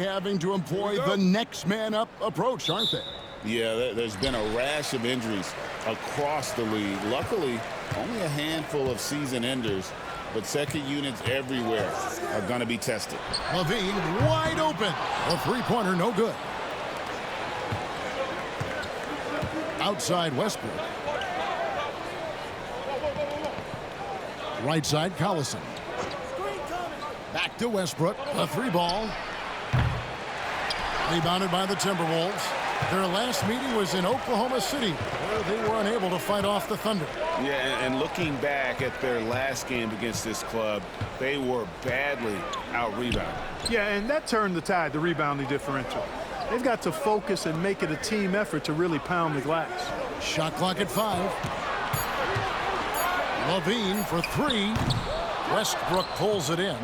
Having to employ the next man up approach, aren't they? Yeah, there's been a rash of injuries across the league. Luckily, only a handful of season enders, but second units everywhere are going to be tested. Levine wide open. A three-pointer, no good. Outside Westbrook. Right side Collison. Back to Westbrook. A three ball. Rebounded by the Timberwolves. Their last meeting was in Oklahoma City, where they were unable to fight off the Thunder. Yeah, and looking back at their last game against this club, they were badly out-rebounded. Yeah, and that turned the tide, the rebounding differential. They've got to focus and make it a team effort to really pound the glass. Shot clock at 5. Levine for 3. Westbrook pulls it in.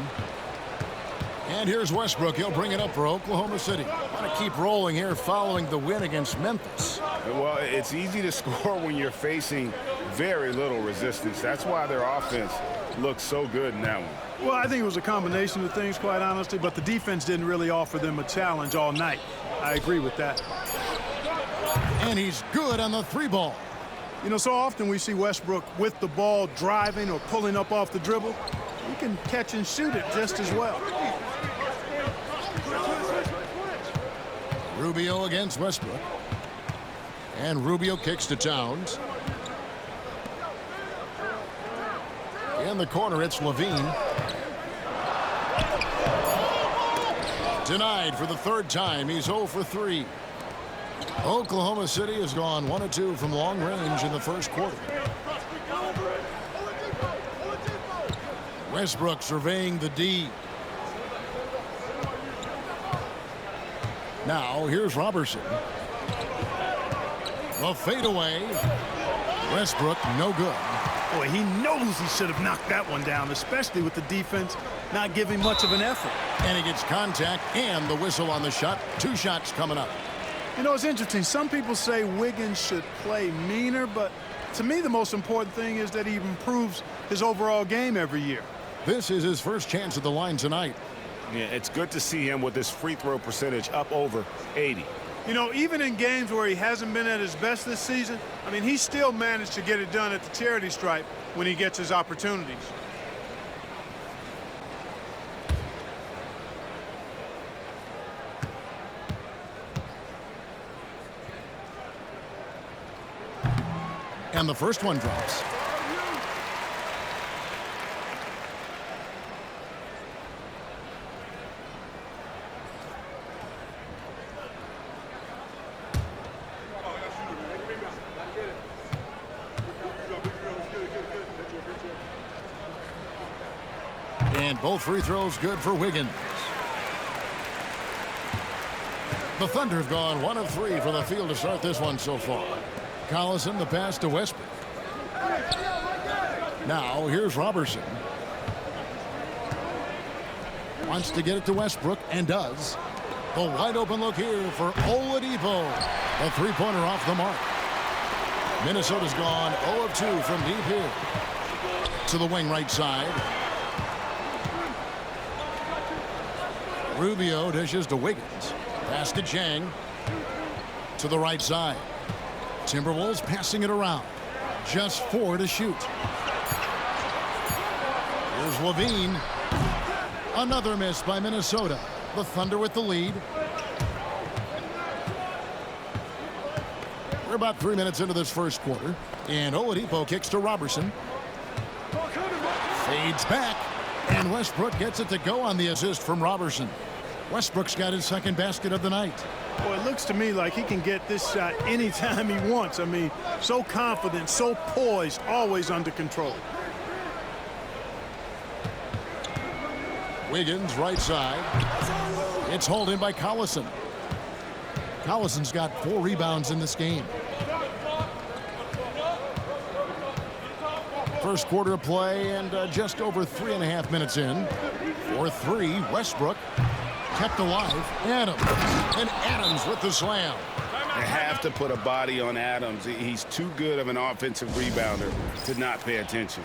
And here's Westbrook. He'll bring it up for Oklahoma City. Want to keep rolling here following the win against Memphis. Well, it's easy to score when you're facing very little resistance. That's why their offense looks so good in that one. Well, I think it was a combination of things, quite honestly, but the defense didn't really offer them a challenge all night. I agree with that. And he's good on the three ball. You know, so often we see Westbrook with the ball driving or pulling up off the dribble. He can catch and shoot it just as well. Rubio against Westbrook. And Rubio kicks to Towns. In the corner, it's Levine. Denied for the third time. He's 0 for 3. Oklahoma City has gone 1 of 2 from long range in the first quarter. Westbrook surveying the D. Now here's Robertson. A fadeaway. Westbrook no good. Boy, he knows he should have knocked that one down, especially with the defense not giving much of an effort. And he gets contact and the whistle on the shot. 2 shots coming up. You know, it's interesting. Some people say Wiggins should play meaner, but to me the most important thing is that he improves his overall game every year. This is his first chance at the line tonight. Yeah, it's good to see him with his free throw percentage up over 80. You know, even in games where he hasn't been at his best this season, I mean, he still managed to get it done at the charity stripe when he gets his opportunities. And the first one drops. And both free throws good for Wiggins. The Thunder have gone 1 of 3 from the field to start this one so far. Collison, the pass to Westbrook. Now here's Robertson. Wants to get it to Westbrook and does. The wide open look here for Oladipo. A three-pointer off the mark. Minnesota's gone 0 of 2 from deep here. To the wing right side. Rubio dishes to Wiggins. Pass to Chang. To the right side. Timberwolves passing it around. Just 4 to shoot. Here's Levine. Another miss by Minnesota. The Thunder with the lead. We're about 3 minutes into this first quarter. And Oladipo kicks to Robertson. Fades back. And Westbrook gets it to go on the assist from Robertson. Westbrook's got his second basket of the night. Well, it looks to me like he can get this shot anytime he wants. I mean, so confident, so poised, always under control. Wiggins, right side. It's hauled in by Collison. Collison's got 4 rebounds in this game. First quarter of play and just over 3.5 minutes in. 4-3, Westbrook kept alive. Adams. And Adams with the slam. They have to put a body on Adams. He's too good of an offensive rebounder to not pay attention.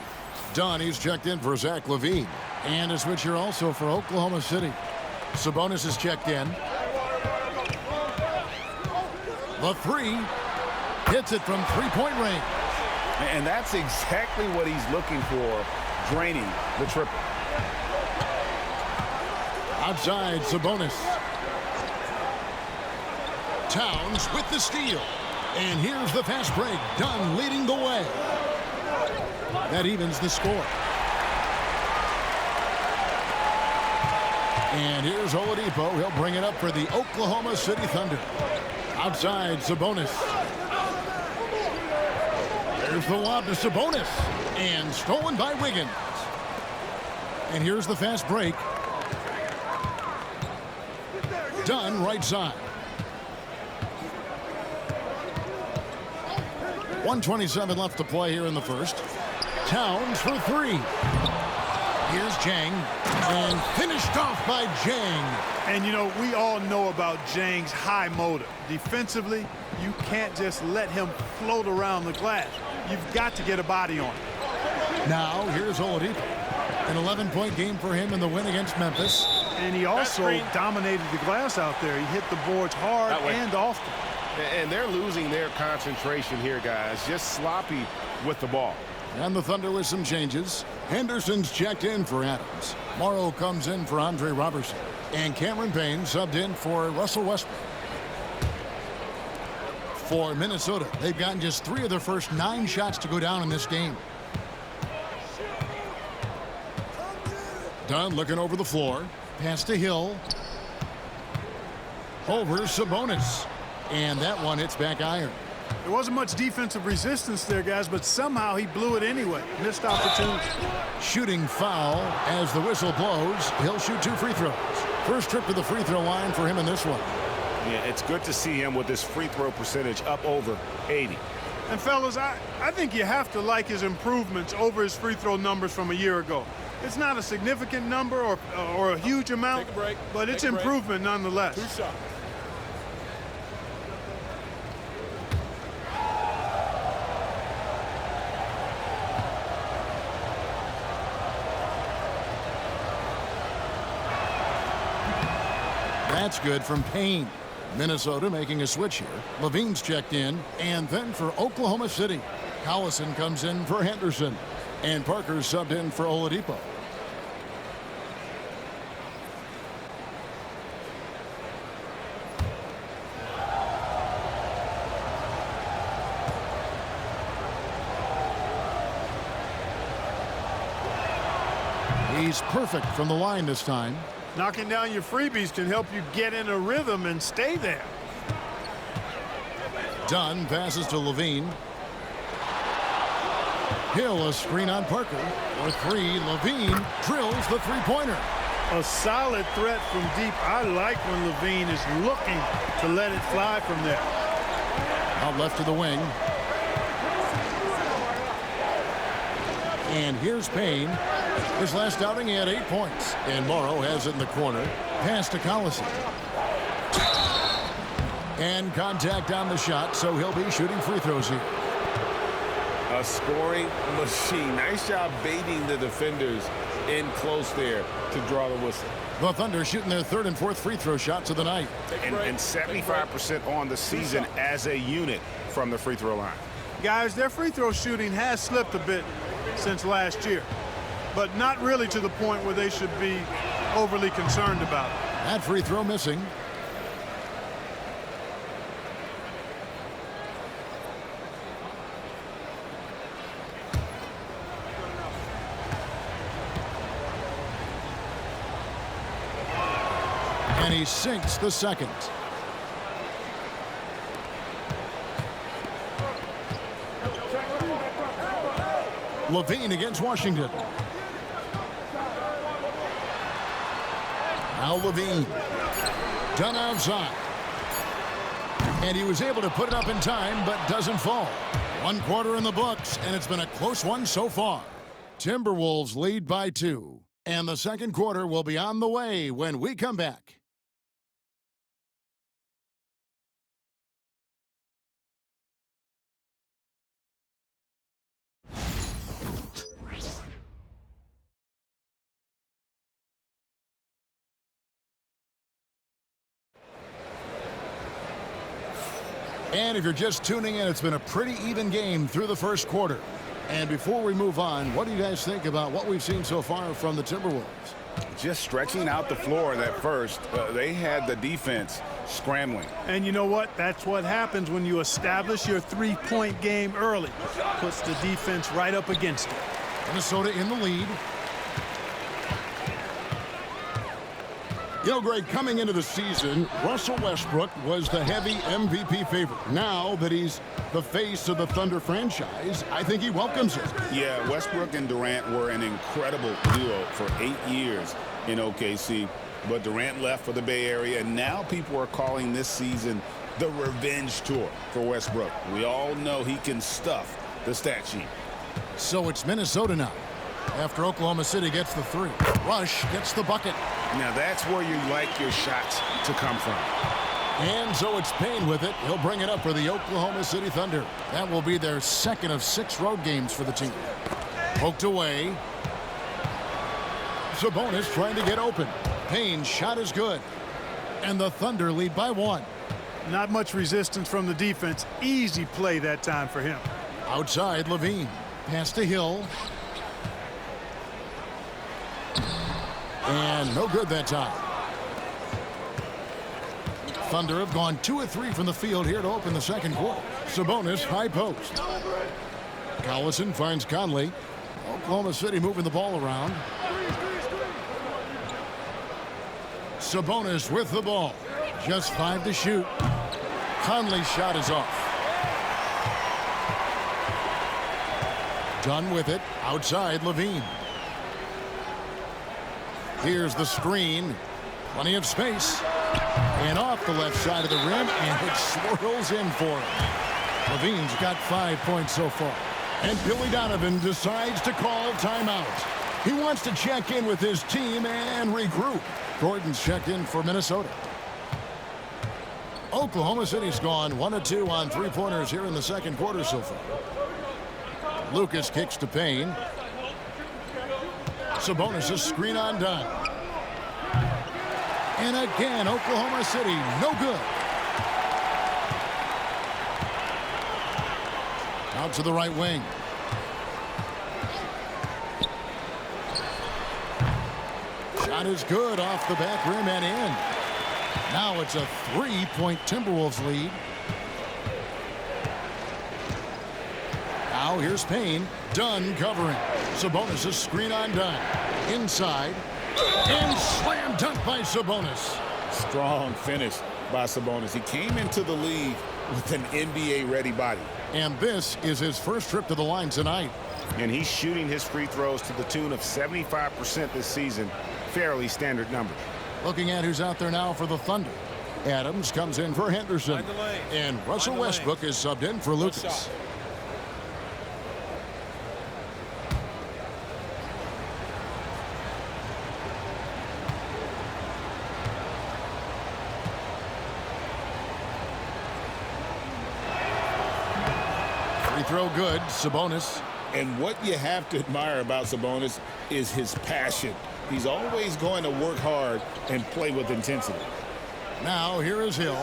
Dunn, he's checked in for Zach LaVine. And a switch here also for Oklahoma City. Sabonis is checked in. The three. Hits it from three-point range. And that's exactly what he's looking for, draining the triple. Outside, Sabonis. Towns with the steal. And here's the fast break. Dunn leading the way. That evens the score. And here's Oladipo. He'll bring it up for the Oklahoma City Thunder. Outside, Sabonis. There's the lob to Sabonis. And stolen by Wiggins. And here's the fast break. Dunn right side. 1:27 left to play here in the first. Towns for three. Here's Jang. And finished off by Jang. And, you know, we all know about Jang's high motor. Defensively, you can't just let him float around the glass. You've got to get a body on him. Now, here's Oladipo. An 11-point game for him in the win against Memphis. And he also dominated the glass out there. He hit the boards hard and often. And they're losing their concentration here, guys. Just sloppy with the ball. And the Thunder with some changes. Henderson's checked in for Adams. Morrow comes in for Andre Robertson. And Cameron Payne subbed in for Russell Westbrook. For Minnesota, they've gotten just 3 of their first 9 shots to go down in this game. Dunn looking over the floor. Pass to Hill. Over Sabonis. And that one hits back iron. There wasn't much defensive resistance there, guys, but somehow he blew it anyway. Missed opportunity. Shooting foul as the whistle blows. He'll shoot 2 free throws. First trip to the free throw line for him in this one. Yeah, it's good to see him with this free throw percentage up over 80. And, fellas, I think you have to like his improvements over his free throw numbers from a year ago. It's not a significant number or a huge amount, but it's improvement nonetheless. 2 shots. That's good from Payne. Minnesota making a switch here. Levine's checked in. And then for Oklahoma City, Collison comes in for Henderson. And Parker's subbed in for Oladipo. He's perfect from the line this time. Knocking down your freebies can help you get in a rhythm and stay there. Dunn passes to Levine. Hill a screen on Parker. For 3, Levine drills the three-pointer. A solid threat from deep. I like when Levine is looking to let it fly from there. Out left to the wing. And here's Payne. His last outing, he had 8 points. And Morrow has it in the corner. Pass to Collison. And contact on the shot, so he'll be shooting free throws here. A scoring machine. Nice job baiting the defenders in close there to draw the whistle. The Thunder shooting their 3rd and 4th free throw shots of the night. And 75% on the season as a unit from the free throw line. Guys, their free throw shooting has slipped a bit since last year, but not really to the point where they should be overly concerned about it. That free throw missing. And he sinks the second. Levine against Washington. Now Levine. Done outside. And he was able to put it up in time, but doesn't fall. 1 quarter in the books, and it's been a close one so far. Timberwolves lead by 2. And the second quarter will be on the way when we come back. And if you're just tuning in, it's been a pretty even game through the first quarter. And before we move on, what do you guys think about what we've seen so far from the Timberwolves? Just stretching out the floor that first. They had the defense scrambling. And you know what? That's what happens when you establish your three-point game early. Puts the defense right up against it. Minnesota in the lead. You know, Greg, coming into the season, Russell Westbrook was the heavy MVP favorite. Now that he's the face of the Thunder franchise, I think he welcomes it. Yeah, Westbrook and Durant were an incredible duo for 8 years in OKC. But Durant left for the Bay Area, and now people are calling this season the revenge tour for Westbrook. We all know he can stuff the stat sheet. So it's Minnesota now. After Oklahoma City gets the three. Rush gets the bucket. Now that's where you like your shots to come from. And so it's Payne with it. He'll bring it up for the Oklahoma City Thunder. That will be their second of 6 road games for the team. Poked away. Sabonis trying to get open. Payne's shot is good. And the Thunder lead by 1. Not much resistance from the defense. Easy play that time for him. Outside, Levine. Pass to Hill. And no good that time. Thunder have gone 2 of 3 from the field here to open the second quarter. Sabonis, high post. Collison finds Conley. Oklahoma City moving the ball around. Sabonis with the ball. Just 5 to shoot. Conley's shot is off. Done with it. Outside, Levine. Here's the screen. Plenty of space. And off the left side of the rim, and it swirls in for him. Levine's got 5 points so far. And Billy Donovan decides to call timeout. He wants to check in with his team and regroup. Gordon's checked in for Minnesota. Oklahoma City's gone 1 of 2 on three-pointers here in the second quarter so far. Lucas kicks to Payne. Sabonis' screen on done. And again, Oklahoma City, no good. Out to the right wing. Shot is good off the back rim and in. Now it's a 3-point Timberwolves lead. Now here's Payne. Dunn covering. Sabonis' screen on Dunn. Inside. And slam dunk by Sabonis. Strong finish by Sabonis. He came into the league with an NBA-ready body. And this is his first trip to the line tonight. And he's shooting his free throws to the tune of 75% this season. Fairly standard number. Looking at who's out there now for the Thunder. Adams comes in for Henderson. And Russell Westbrook is subbed in for Lucas. Free throw good. Sabonis. And what you have to admire about Sabonis is his passion. He's always going to work hard and play with intensity. Now here is Hill.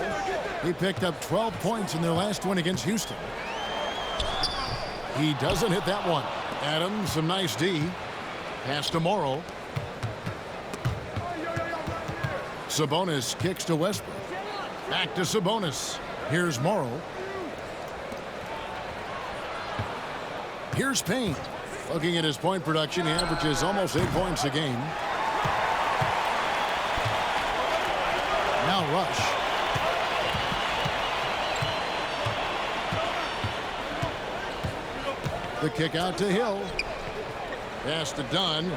He picked up 12 points in their last win against Houston. He doesn't hit that one. Adams, some nice D. Pass to Morrow. Sabonis kicks to Westbrook. Back to Sabonis. Here's Morrow. Here's Payne. Looking at his point production, he averages almost 8 points a game. Now Rush. The kick out to Hill. Pass to Dunn.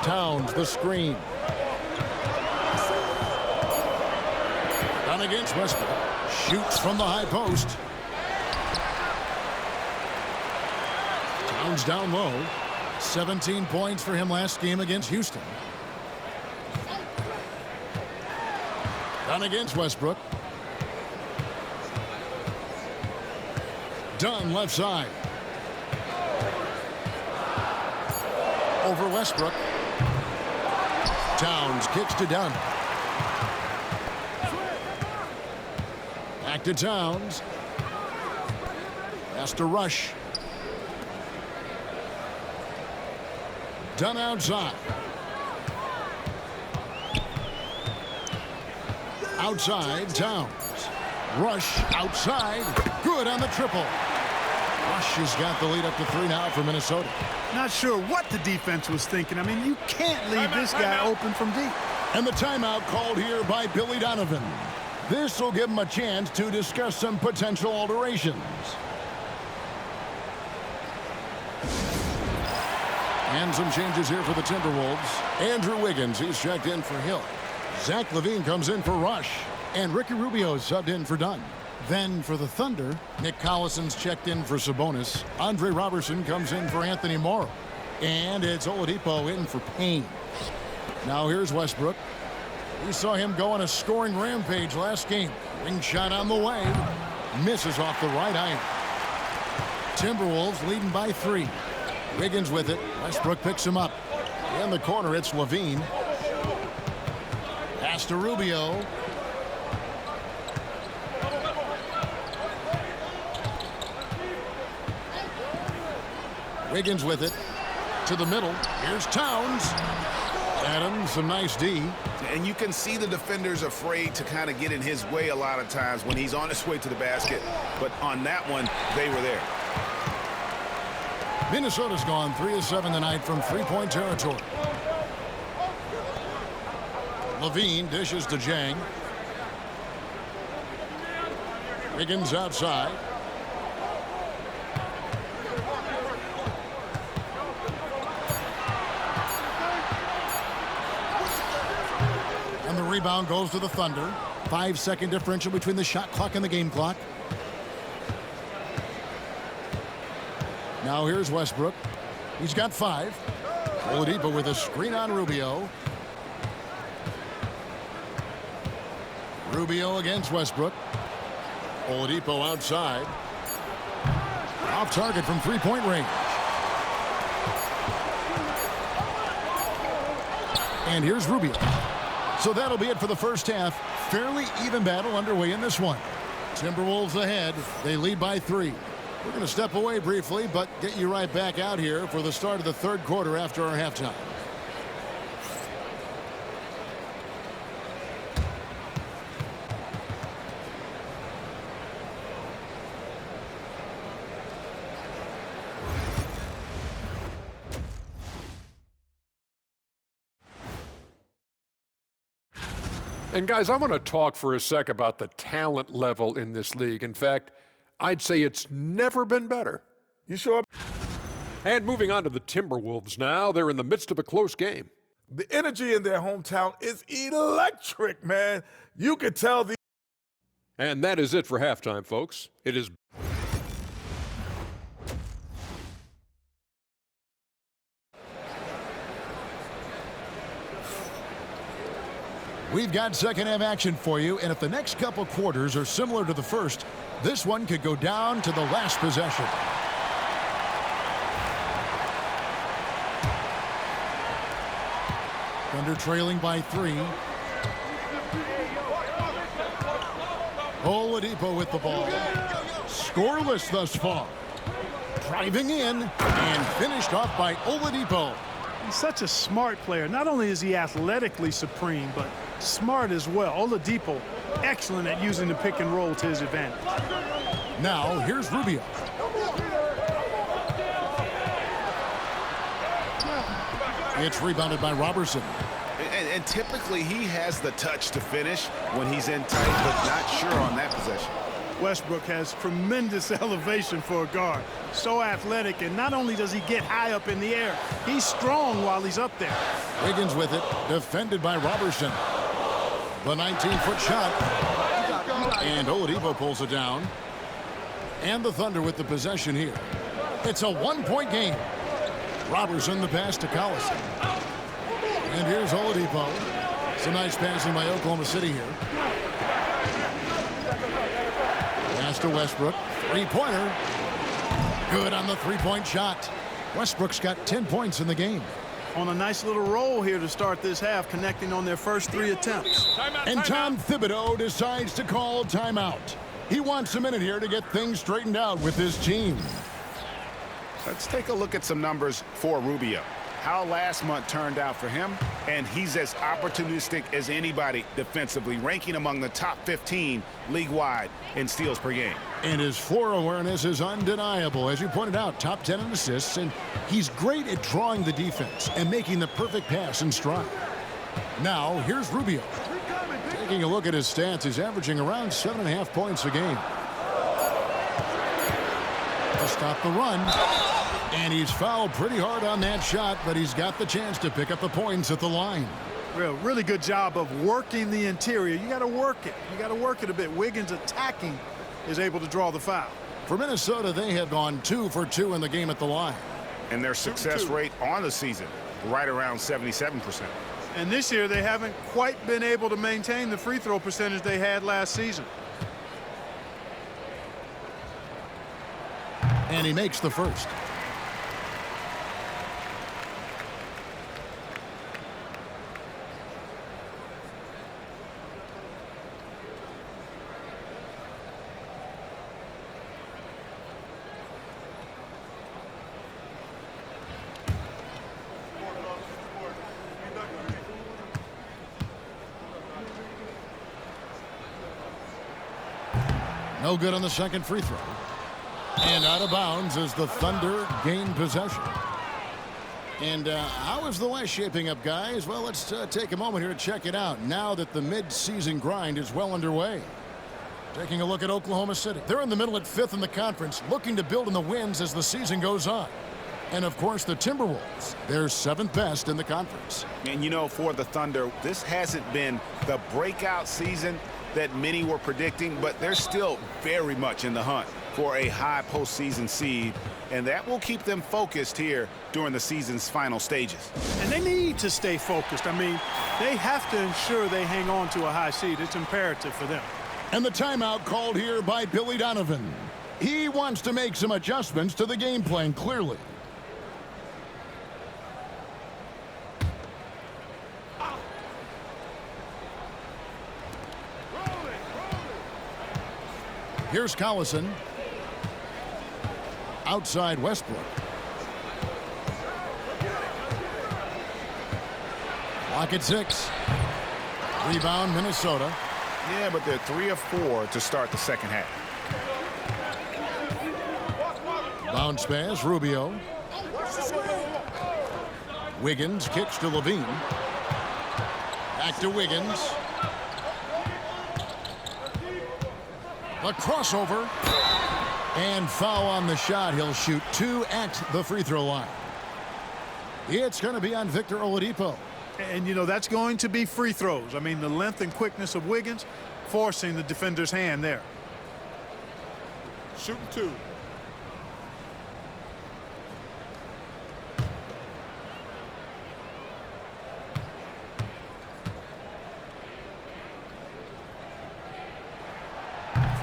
Towns the screen. Dunn against Westbrook. Shoots from the high post. Towns down low. 17 points for him last game against Houston. Dunn against Westbrook. Dunn left side. Over Westbrook. Towns kicks to Dunn. Back to Towns. Has to rush. Done outside. Outside, Towns. Rush outside. Good on the triple. Rush has got the lead up to 3 now for Minnesota. Not sure what the defense was thinking. I mean, you can't leave this guy open from deep. And the timeout called here by Billy Donovan. This will give him a chance to discuss some potential alterations. And some changes here for the Timberwolves. Andrew Wiggins, he's checked in for Hill. Zach LaVine comes in for Rush. And Ricky Rubio subbed in for Dunn. Then for the Thunder, Nick Collison's checked in for Sabonis. Andre Robertson comes in for Anthony Morrow. And it's Oladipo in for Payne. Now here's Westbrook. We saw him go on a scoring rampage last game. Ring shot on the way. Misses off the right iron. Timberwolves leading by 3. Wiggins with it. Westbrook picks him up. In the corner, it's LaVine. Pass to Rubio. Wiggins with it to the middle. Here's Towns. Adams, some nice D. And you can see the defenders afraid to kind of get in his way a lot of times when he's on his way to the basket. But on that one, they were there. Minnesota's gone 3 of 7 tonight from three-point territory. LaVine dishes to Jang. Wiggins outside. And the rebound goes to the Thunder. 5-second differential between the shot clock and the game clock. Now here's Westbrook. He's got 5. Oladipo with a screen on Rubio. Rubio against Westbrook. Oladipo outside. Off target from three-point range. And here's Rubio. So that'll be it for the first half. Fairly even battle underway in this one. Timberwolves ahead. They lead by 3. We're going to step away briefly, but get you right back out here for the start of the third quarter after our halftime. And guys, I want to talk for a sec about the talent level in this league. In fact, I'd say it's never been better. You sure? And moving on to the Timberwolves now, they're in the midst of a close game. The energy in their hometown is electric, man. You could tell the... And that is it for halftime, folks. It is... We've got second half action for you, and if the next couple quarters are similar to the first, this one could go down to the last possession. Thunder trailing by 3. Oladipo with the ball. Scoreless thus far. Driving in and finished off by Oladipo. He's such a smart player. Not only is he athletically supreme, but smart as well. Oladipo, excellent at using the pick and roll to his advantage. Now, here's Rubio. It's rebounded by Robertson. And typically he has the touch to finish when he's in tight, but not sure on that possession. Westbrook has tremendous elevation for a guard. So athletic, and not only does he get high up in the air, he's strong while he's up there. Wiggins with it, defended by Robertson. The 19-foot shot. And Oladipo pulls it down. And the Thunder with the possession here. It's a one-point game. Robertson the pass to Collison. And here's Oladipo. Some nice passing by Oklahoma City here. Pass to Westbrook. Three-pointer. Good on the three-point shot. Westbrook's got 10 points in the game. On a nice little roll here to start this half, connecting on their first 3 attempts. And Tom Thibodeau decides to call timeout. He wants a minute here to get things straightened out with his team. Let's take a look at some numbers for Rubio. How last month turned out for him, and he's as opportunistic as anybody defensively, ranking among the top 15 league-wide in steals per game. And his floor awareness is undeniable. As you pointed out, top 10 in assists, and he's great at drawing the defense and making the perfect pass in stride. Now, here's Rubio. Taking a look at his stats, he's averaging around 7.5 points a game. To stop the run. And he's fouled pretty hard on that shot, but he's got the chance to pick up the points at the line. Really good job of working the interior. You got to work it. You got to work it a bit. Wiggins attacking is able to draw the foul. For Minnesota, they have gone 2 for 2 in the game at the line. And their success rate on the season, right around 77%. And this year, they haven't quite been able to maintain the free throw percentage they had last season. And he makes the first. No good on the second free throw. And out of bounds as the Thunder gain possession. And how is the West shaping up, guys? Well, let's take a moment here to check it out now that the mid-season grind is well underway. Taking a look at Oklahoma City. They're in the middle at 5th in the conference, looking to build in the wins as the season goes on. And, of course, the Timberwolves. They're 7th best in the conference. And, you know, for the Thunder, this hasn't been the breakout season that many were predicting, but they're still very much in the hunt for a high postseason seed, and that will keep them focused here during the season's final stages. And they need to stay focused. I mean, they have to ensure they hang on to a high seed. It's imperative for them. And the timeout called here by Billy Donovan. He wants to make some adjustments to the game plan, clearly. Here's Collison. Outside Westbrook. Clock at 6. Rebound Minnesota. Yeah, but they're 3 of 4 to start the second half. Bounce pass, Rubio. Wiggins kicks to Levine. Back to Wiggins. A crossover. And foul on the shot. He'll shoot 2 at the free throw line. It's going to be on Victor Oladipo. And, you know, that's going to be free throws. I mean, the length and quickness of Wiggins forcing the defender's hand there. Shooting 2.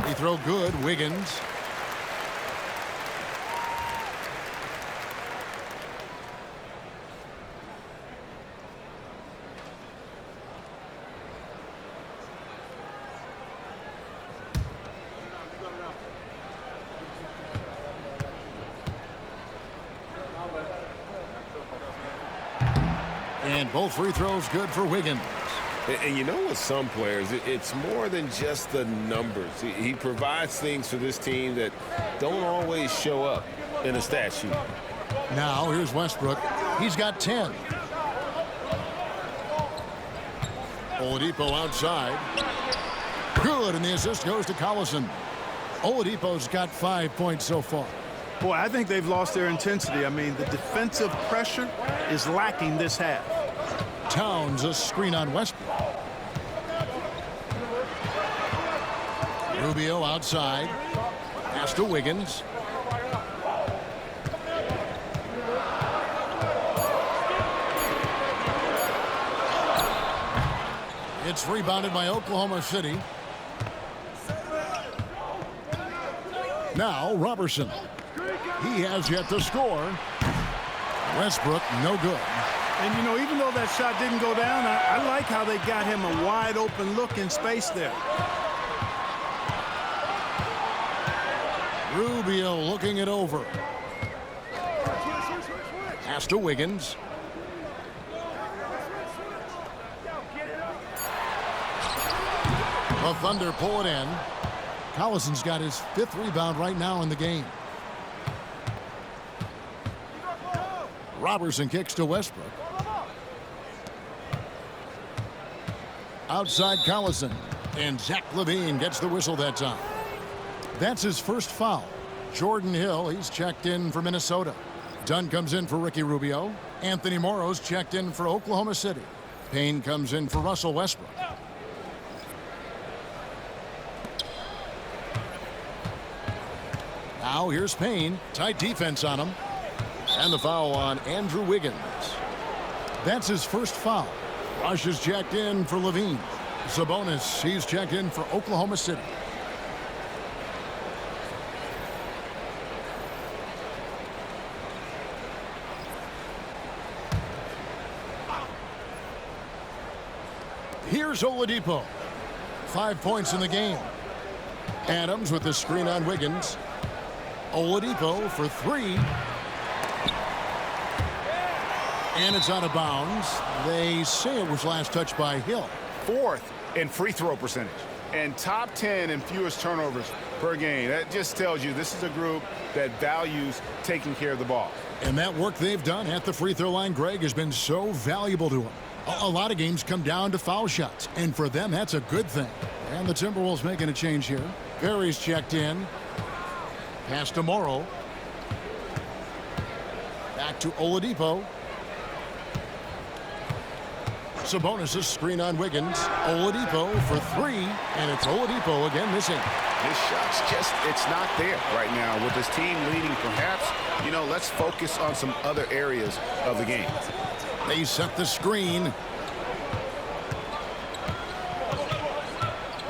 Free throw good, Wiggins. And both free throws good for Wiggins. And you know, with some players, it's more than just the numbers. He provides things for this team that don't always show up in a stat sheet. Now here's Westbrook. He's got 10. Oladipo outside. Good, and the assist goes to Collison. Oladipo's got 5 points so far. Boy, I think they've lost their intensity. I mean, the defensive pressure is lacking this half. Towns a screen on Westbrook. Rubio outside. Pass to Wiggins. It's rebounded by Oklahoma City. Now Robertson. He has yet to score. Westbrook, no good. And, you know, even though that shot didn't go down, I like how they got him a wide open look in space there. Rubio looking it over. Pass to Wiggins. The Thunder pull it in. Collison's got his 5th rebound right now in the game. Robertson kicks to Westbrook. Outside Collison. And Zach LaVine gets the whistle that time. That's his first foul. Jordan Hill, he's checked in for Minnesota. Dunn comes in for Ricky Rubio. Anthony Morrow's checked in for Oklahoma City. Payne comes in for Russell Westbrook. Now here's Payne. Tight defense on him. And the foul on Andrew Wiggins. That's his first foul. Rush is checked in for LaVine. Sabonis, he's checked in for Oklahoma City. Here's Oladipo. 5 points in the game. Adams with the screen on Wiggins. Oladipo for 3. And it's out of bounds. They say it was last touched by Hill. 4th in free throw percentage and top 10 in fewest turnovers per game. That just tells you this is a group that values taking care of the ball. And that work they've done at the free throw line, Greg, has been so valuable to them. A lot of games come down to foul shots, and for them, that's a good thing. And the Timberwolves making a change here. Perry's checked in. Pass to Morrow. Back to Oladipo. Sabonis' screen on Wiggins. Oladipo for 3, and it's Oladipo again missing. His shot's just, it's not there right now. With his team leading, perhaps, let's focus on some other areas of the game. They set the screen.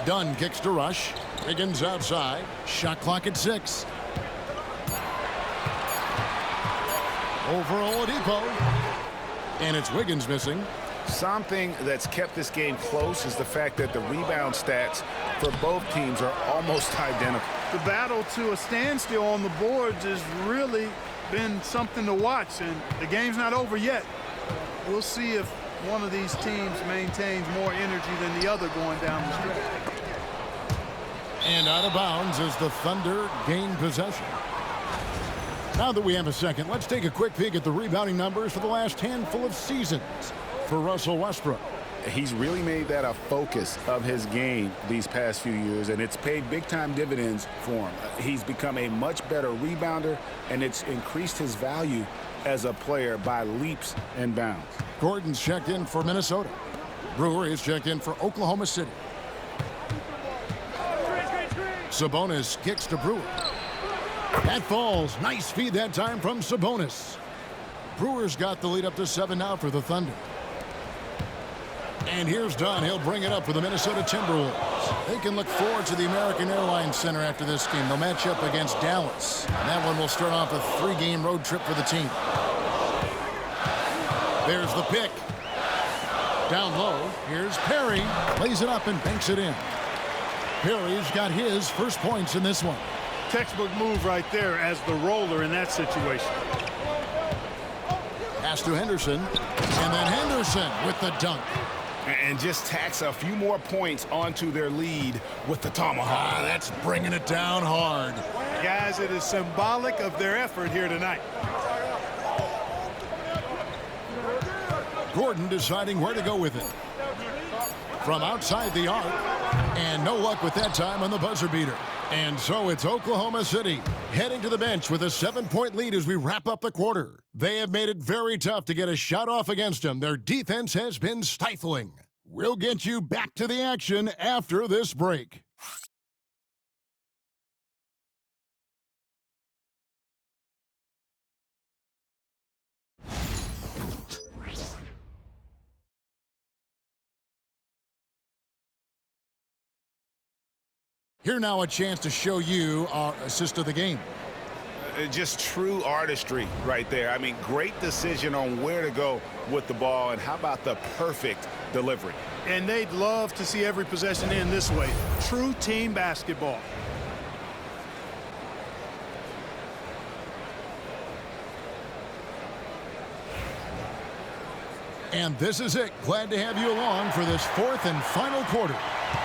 Dunn kicks to Rush. Wiggins outside. Shot clock at 6. Over Oladipo. And it's Wiggins missing. Something that's kept this game close is the fact that the rebound stats for both teams are almost identical. The battle to a standstill on the boards has really been something to watch, and the game's not over yet. We'll see if one of these teams maintains more energy than the other going down the stretch. And out of bounds as the Thunder gain possession. Now that we have a second, let's take a quick peek at the rebounding numbers for the last handful of seasons for Russell Westbrook. He's really made that a focus of his game these past few years, and it's paid big-time dividends for him. He's become a much better rebounder, and it's increased his value as a player by leaps and bounds. Gordon's checked in for Minnesota. Brewer is checked in for Oklahoma City. Sabonis kicks to Brewer. That falls. Nice feed that time from Sabonis. Brewer's got the lead up to 7 now for the Thunder. And here's Dunn. He'll bring it up for the Minnesota Timberwolves. They can look forward to the American Airlines Center after this game. They'll match up against Dallas. And that one will start off a 3-game road trip for the team. There's the pick. Down low. Here's Perry. Lays it up and banks it in. Perry's got his first points in this one. Textbook move right there as the roller in that situation. Pass to Henderson. And then Henderson with the dunk. And just tacks a few more points onto their lead with the tomahawk. That's bringing it down hard. Guys, it is symbolic of their effort here tonight. Gordon deciding where to go with it. From outside the arc. And no luck with that time on the buzzer beater. And so it's Oklahoma City heading to the bench with a 7-point lead as we wrap up the quarter. They have made it very tough to get a shot off against them. Their defense has been stifling. We'll get you back to the action after this break. Here now a chance to show you our assist of the game. Just true artistry right there. I mean, great decision on where to go with the ball, and how about the perfect delivery. And they'd love to see every possession end this way. True team basketball. And this is it. Glad to have you along for this fourth and final quarter.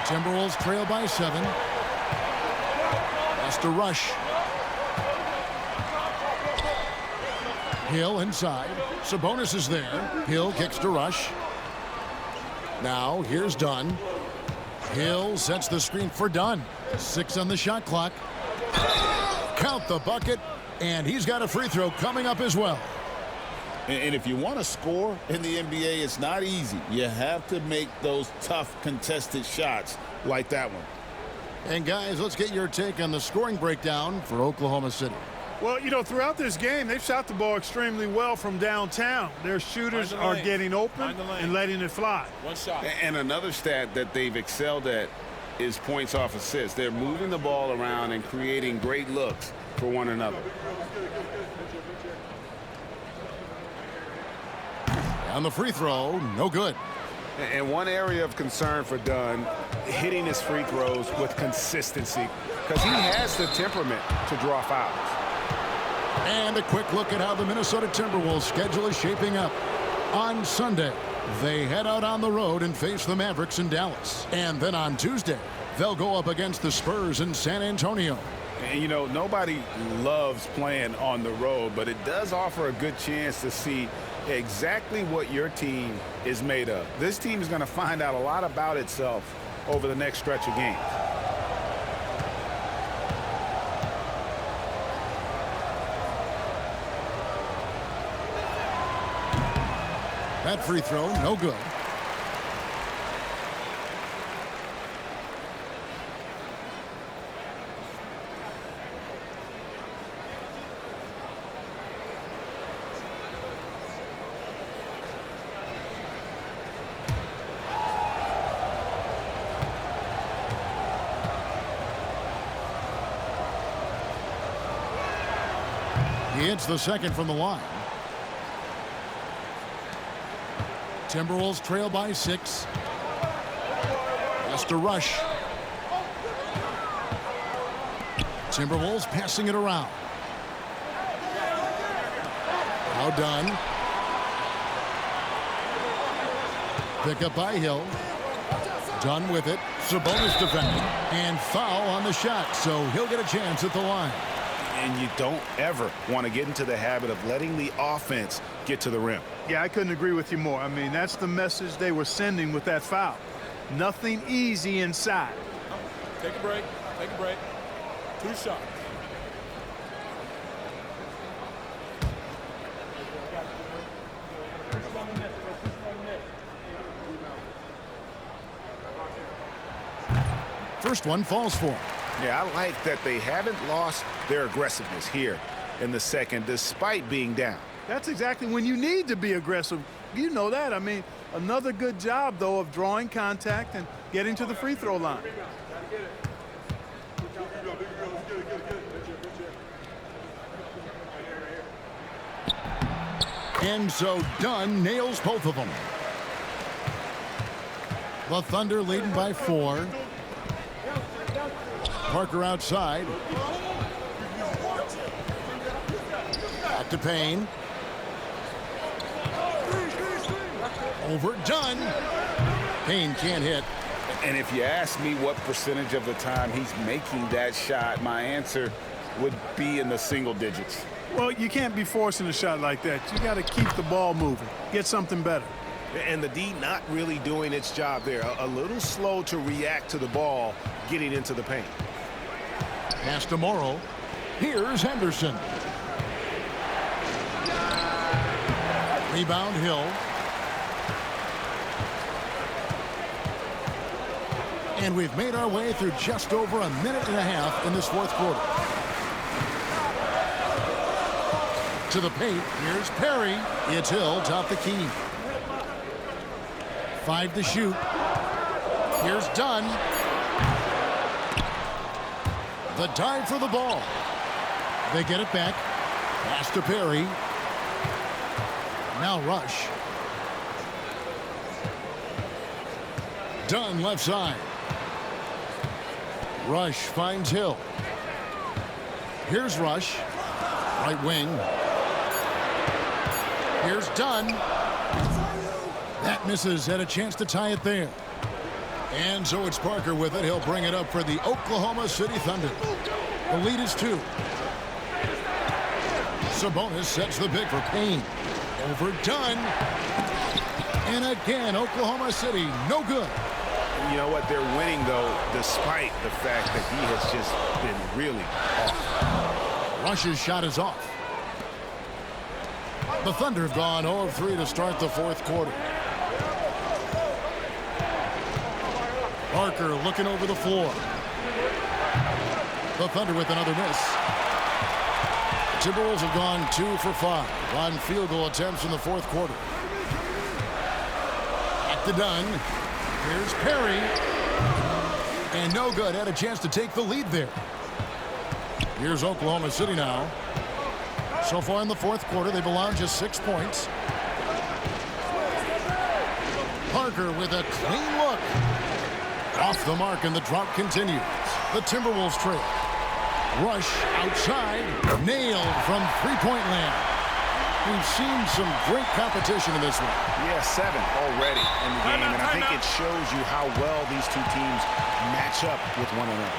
Timberwolves trail by 7. Has to rush. Hill inside. Sabonis is there. Hill kicks to rush. Now here's Dunn. Hill sets the screen for Dunn. 6 on the shot clock. Count the bucket. And he's got a free throw coming up as well. And if you want to score in the NBA, it's not easy. You have to make those tough contested shots like that one. And guys, let's get your take on the scoring breakdown for Oklahoma City. Well, you know, throughout this game, they've shot the ball extremely well from downtown. Their shooters are getting open and letting it fly. One shot. And another stat that they've excelled at is points off assists. They're moving the ball around and creating great looks for one another. On the free throw, no good. And one area of concern for Dunn, hitting his free throws with consistency, because he has the temperament to draw fouls. And a quick look at how the Minnesota Timberwolves schedule is shaping up. On Sunday, they head out on the road and face the Mavericks in Dallas. And then on Tuesday, they'll go up against the Spurs in San Antonio. And, you know, nobody loves playing on the road, but it does offer a good chance to see exactly what your team is made of. This team is going to find out a lot about itself over the next stretch of games. That free throw, no good. He hits the second from the line. Timberwolves trail by 6. Has to rush. Timberwolves passing it around. Now done. Pick up by Hill. Done with it. Sabonis defending. And foul on the shot, so he'll get a chance at the line. And you don't ever want to get into the habit of letting the offense get to the rim. Yeah, I couldn't agree with you more. I mean, that's the message they were sending with that foul. Nothing easy inside. Take a break. Take a break. 2 shots. First one falls for him. Yeah, I like that they haven't lost their aggressiveness here in the second, despite being down. That's exactly when you need to be aggressive. You know that. I mean, another good job, though, of drawing contact and getting to the free throw line. And so Dunn nails both of them. The Thunder leading by 4. Parker outside. Back to Payne. Over Dunn. Payne can't hit. And if you ask me what percentage of the time he's making that shot, my answer would be in the single digits. Well, you can't be forcing a shot like that. You got to keep the ball moving. Get something better. And the D not really doing its job there. A little slow to react to the ball getting into the paint. Pass to Morrow. Here's Henderson. Rebound Hill. And we've made our way through just over a minute and a half in this fourth quarter. To the paint. Here's Perry. It's Hill, top the key. 5 to shoot. Here's Dunn. The dive for the ball. They get it back. Pass to Perry. Now Rush. Dunn left side. Rush finds Hill. Here's Rush. Right wing. Here's Dunn. Misses. Had a chance to tie it there. And so it's Parker with it. He'll bring it up for the Oklahoma City Thunder. The lead is 2. Sabonis sets the pick for Payne. Overdone. And again, Oklahoma City, no good. You know what? They're winning, though, despite the fact that he has just been really off. Rush's shot is off. The Thunder have gone 0 of 3 to start the 4th quarter. Parker looking over the floor. The Thunder with another miss. The Timberwolves have gone 2 for 5 on field goal attempts in the 4th quarter. Back to Dunn. Here's Perry. And no good. Had a chance to take the lead there. Here's Oklahoma City now. So far in the 4th quarter, they've allowed just 6 points. Parker with a clean look. Off the mark, and the drought continues. The Timberwolves trail. Rush outside. Nailed from three-point land. We've seen some great competition in this one. Yeah, 7 already in the game, and I think it shows you how well these two teams match up with one another.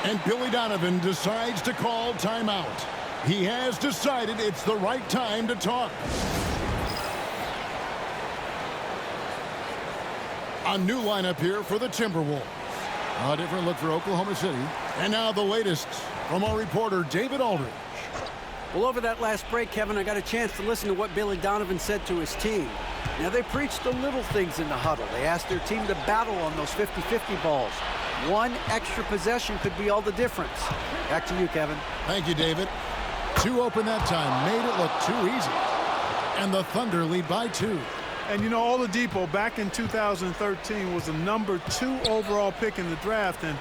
And Billy Donovan decides to call timeout. He has decided it's the right time to talk. A new lineup here for the Timberwolves. A different look for Oklahoma City. And now the latest from our reporter, David Aldridge. Well, over that last break, Kevin, I got a chance to listen to what Billy Donovan said to his team. Now, they preached the little things in the huddle. They asked their team to battle on those 50-50 balls. One extra possession could be all the difference. Back to you, Kevin. Thank you, David. 2 open that time. Made it look too easy. And the Thunder lead by 2. And, you know, Oladipo back in 2013 was the number 2 overall pick in the draft, and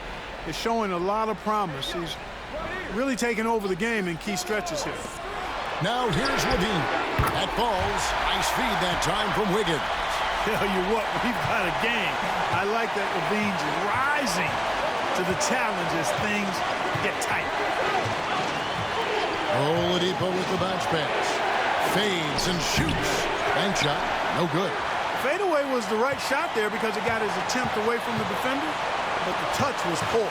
is showing a lot of promise. He's really taking over the game in key stretches here. Now here's Levine. That falls. Nice feed that time from Wiggins. Tell you what, we've got a game. I like that Levine's rising to the challenge as things get tight. Oladipo with the bounce pass. Fades and shoots. Bank shot. No good. Fadeaway was the right shot there because it got his attempt away from the defender, but the touch was poor.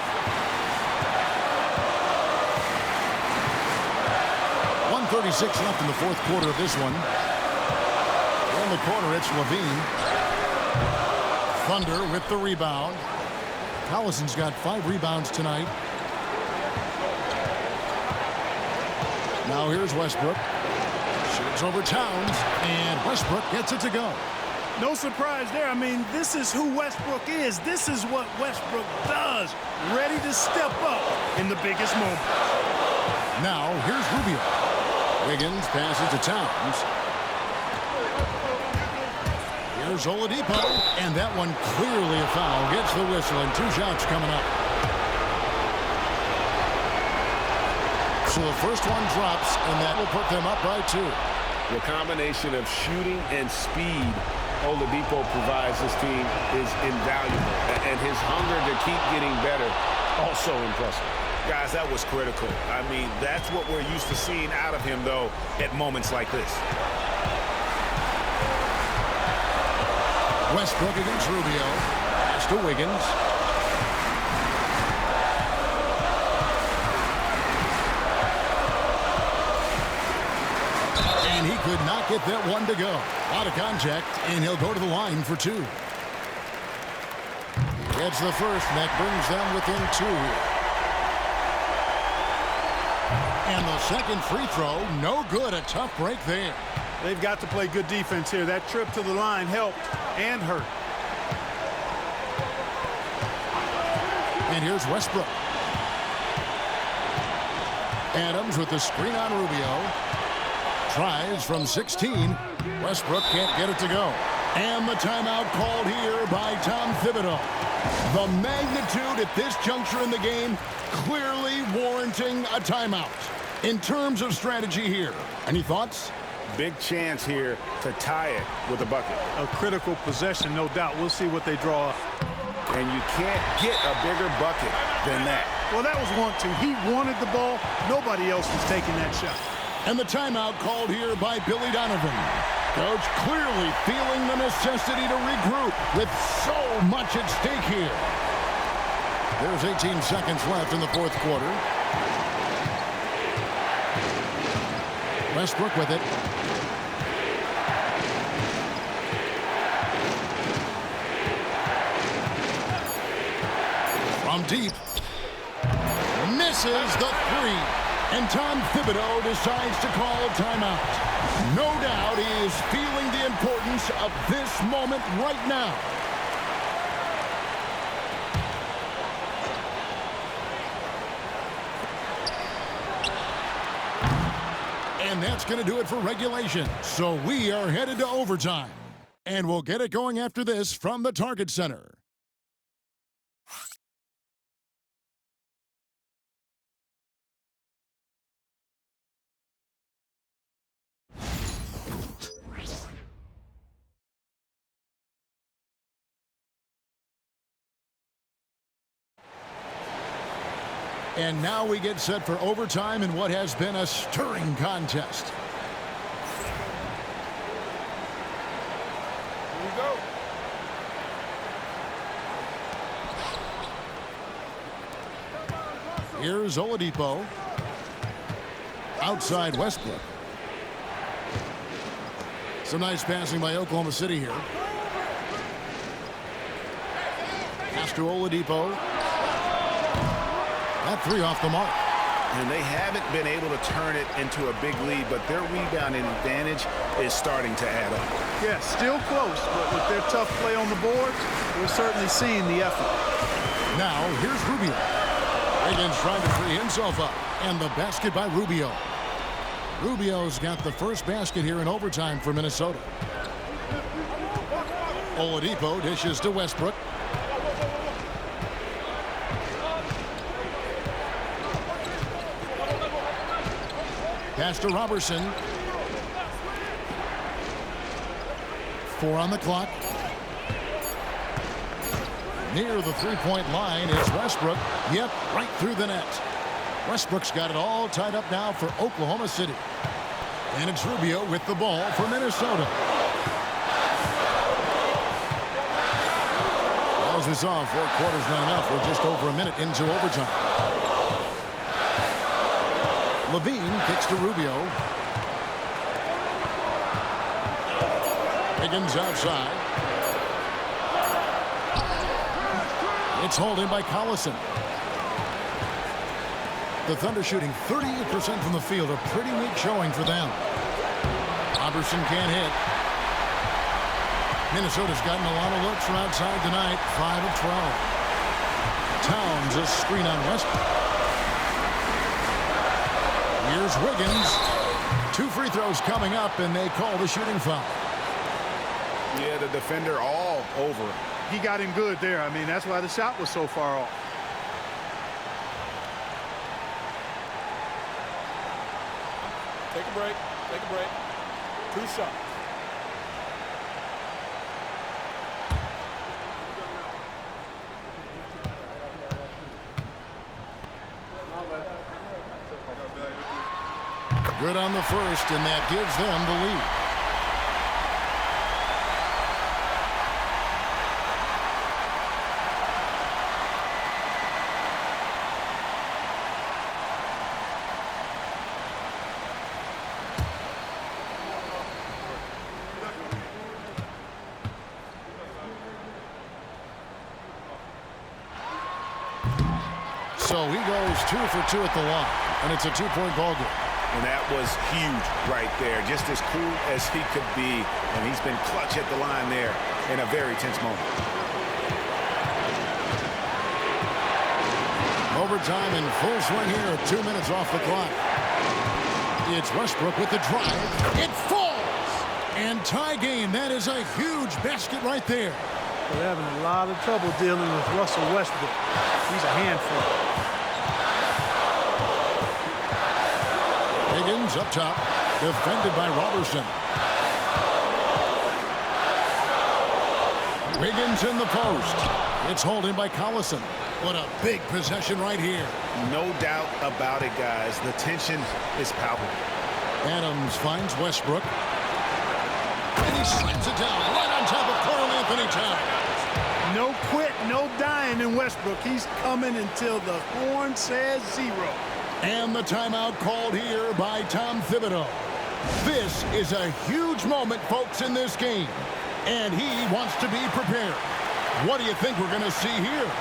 1:36 left in the 4th quarter of this one. In the corner, it's Levine. Thunder with the rebound. Collison's got 5 rebounds tonight. Now here's Westbrook. Shoots over Towns, and Westbrook gets it to go. No surprise there. I mean, this is who Westbrook is. This is what Westbrook does. Ready to step up in the biggest moment. Now here's Rubio. Wiggins passes to Towns. Here's Oladipo, and that one clearly a foul. Gets the whistle, and 2 shots coming up. So the first one drops, and that will put them up by 2. The combination of shooting and speed Oladipo provides this team is invaluable. And his hunger to keep getting better, also impressive. Guys, that was critical. I mean, that's what we're used to seeing out of him, though, at moments like this. Westbrook against Rubio. Pass to Wiggins. And he could not get that one to go. Out of contact, and he'll go to the line for 2. Gets the first, and that brings them within 2 here. And the second free throw, no good. A tough break there. They've got to play good defense here. That trip to the line helped and hurt. And here's Westbrook. Adams with the screen on Rubio. Tries from 16. Westbrook can't get it to go. And the timeout called here by Tom Thibodeau. The magnitude at this juncture in the game clearly warranting a timeout. In terms of strategy here, any thoughts? Big chance here to tie it with a bucket. A critical possession, no doubt. We'll see what they draw up. And you can't get a bigger bucket than that. Well, that was want to. He wanted the ball. Nobody else was taking that shot. And the timeout called here by Billy Donovan. coach clearly feeling the necessity to regroup with so much at stake here. There's 18 seconds left in the fourth quarter. Westbrook with it. From deep. Misses the three. And Tom Thibodeau decides to call timeout. No doubt he is feeling the importance of this moment right now. And that's going to do it for regulation. So we are headed to overtime. And we'll get it going after this from the Target Center. And now we get set for overtime in what has been a stirring contest. Here we go. Here's Oladipo. Outside Westbrook. Some nice passing by Oklahoma City here. Pass to Oladipo. That three off the mark. And they haven't been able to turn it into a big lead, but their rebounding advantage is starting to add up. Yeah, still close, but with their tough play on the boards, we're certainly seeing the effort. Now, here's Rubio. Wiggins trying to free himself up. And the basket by Rubio. Rubio's got the first basket here in overtime for Minnesota. Oladipo dishes to Westbrook. Pass to Robertson. 4 on the clock. Near the three-point line is Westbrook. Yep, right through the net. Westbrook's got it all tied up now for Oklahoma City. And it's Rubio with the ball for Minnesota. Well, as we saw, 4 quarters not enough. We're just over a minute into overtime. Levine kicks to Rubio. Higgins outside. It's holding by Collison. The Thunder shooting 38% from the field. A pretty weak showing for them. Robertson can't hit. Minnesota's gotten a lot of looks from outside tonight. 5 of 12. Towns a screen on Westbrook. Here's Wiggins. 2 free throws coming up, and they call the shooting foul. Yeah, the defender all over. He got him good there. I mean, that's why the shot was so far off. Take a break. Take a break. 2 shots. Good on the first, and that gives them the lead. So he goes 2 for 2 at the line, and it's a 2-point ball game. And that was huge right there. Just as cool as he could be. And he's been clutch at the line there in a very tense moment. Overtime in full swing here. 2 minutes off the clock. It's Westbrook with the drive. It falls! And tie game. That is a huge basket right there. They're having a lot of trouble dealing with Russell Westbrook. He's a handful. Higgins up top, defended by Robertson. Wiggins in the post. It's holding by Collison. What a big possession right here. No doubt about it, guys. The tension is palpable. Adams finds Westbrook. he slams it down right on top of Karl Anthony Towns. No quit, no dying in Westbrook. He's coming until the horn says zero. And the timeout called here by Tom Thibodeau. This is a huge moment, folks, in this game. And he wants to be prepared. What do you think we're going to see here?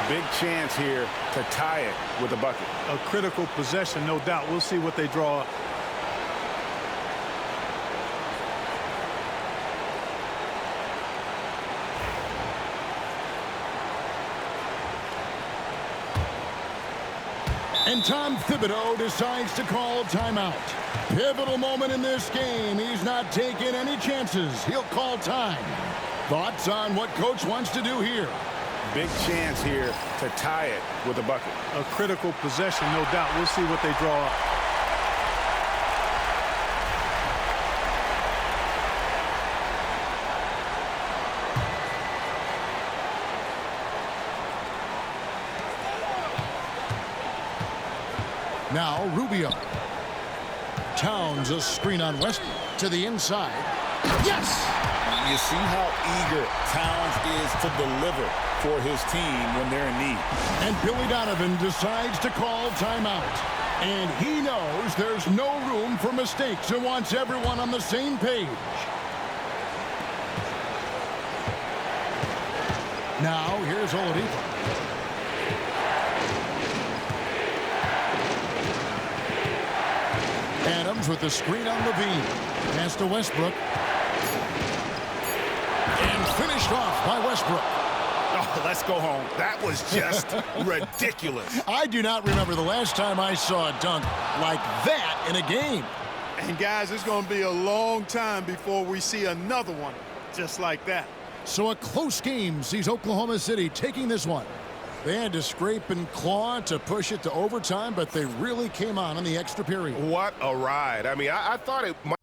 Big chance here to tie it with a bucket. A critical possession, no doubt. We'll see what they draw up. And Tom Thibodeau decides to call timeout. Pivotal moment in this game. He's not taking any chances. He'll call time. Thoughts on what Coach wants to do here? Big chance here to tie it with a bucket. A critical possession, no doubt. We'll see what they draw up. Now Rubio. Towns a screen on Westbrook to the inside. Yes! You see how eager Towns is to deliver for his team when they're in need. And Billy Donovan decides to call timeout. And he knows there's no room for mistakes and wants everyone on the same page. Now here's Oladipo. Adams with the screen on Levine. Pass to Westbrook. And finished off by Westbrook. Oh, let's go home. That was just ridiculous. I do not remember the last time I saw a dunk like that in a game. And guys, it's going to be a long time before we see another one just like that. So a close game sees Oklahoma City taking this one. They had to scrape and claw to push it to overtime, but they really came on in the extra period. What a ride. I mean, I thought it might